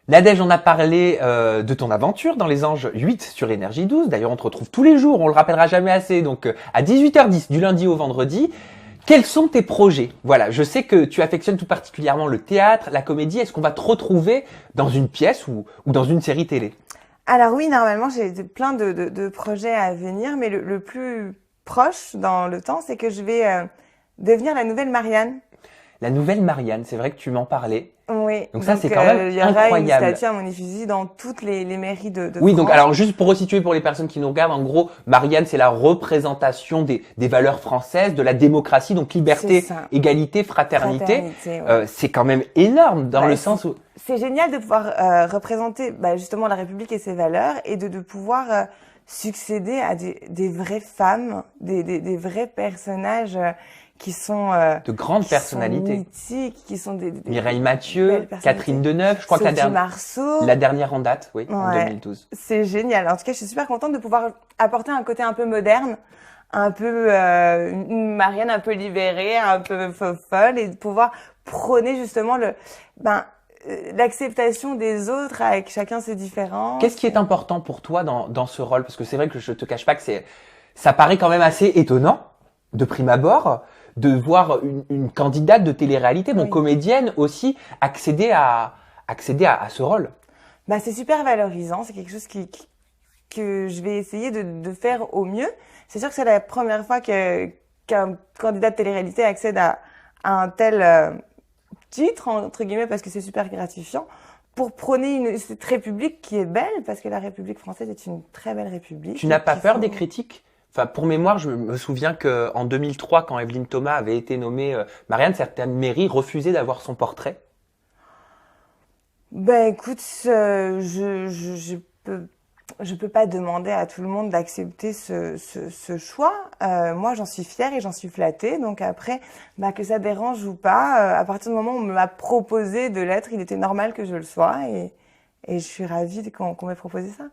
Nadège, on a parlé de ton aventure dans Les Anges 8 sur Énergie 12. D'ailleurs, on te retrouve tous les jours, on le rappellera jamais assez, donc à 18h10 du lundi au vendredi. Quels sont tes projets? Voilà, je sais que tu affectionnes tout particulièrement le théâtre, la comédie. Est-ce qu'on va te retrouver dans une pièce ou dans une série télé? Alors oui, normalement, j'ai plein de projets à venir, mais le plus proche dans le temps, c'est que je vais devenir la nouvelle Marianne. La nouvelle Marianne, c'est vrai que tu m'en parlais. Oui, Donc ça, c'est quand même il y aura une incroyable. statue à mon effigie dans toutes les mairies de Oui, France. donc alors juste pour resituer pour les personnes qui nous regardent, en gros, Marianne, c'est la représentation des valeurs françaises, de la démocratie, donc liberté, C'est ça. égalité, fraternité. Fraternité, ouais. C'est quand même énorme dans Bah, le sens où... C'est génial de pouvoir représenter justement la République et ses valeurs et de pouvoir succéder à des vraies femmes, des vrais personnages qui sont De grandes qui personnalités. sont mythiques, qui sont des Mireille belles Mathieu, personnalités. Catherine Deneuve, je crois que Sophie Marceau. la dernière en date, oui, en Ouais. 2012. C'est génial. En tout cas, je suis super contente de pouvoir apporter un côté un peu moderne, un peu une Marianne un peu libérée, un peu folle, et de pouvoir prôner justement l'acceptation des autres avec chacun ses différences. Qu'est-ce qui est important pour toi dans ce rôle? Parce que c'est vrai que je te cache pas que ça paraît quand même assez étonnant, de prime abord, de voir une candidate de télé-réalité, donc Oui. comédienne aussi, accéder à ce rôle. C'est super valorisant. C'est quelque chose que je vais essayer de faire au mieux. C'est sûr que c'est la première fois qu'un candidat de télé-réalité accède à un tel titre, entre guillemets, parce que c'est super gratifiant, pour prôner cette République qui est belle, parce que la République française est une très belle République. Tu n'as pas Qu'il peur faut- des critiques? Enfin, pour mémoire, je me souviens que en 2003, quand Evelyne Thomas avait été nommée Marianne, certaines mairies refusaient d'avoir son portrait. Écoute, je peux pas demander à tout le monde d'accepter ce choix. Moi, j'en suis fière et j'en suis flattée. Donc après, que ça dérange ou pas, à partir du moment où on m'a proposé de l'être, il était normal que je le sois et je suis ravie qu'on m'ait proposé ça.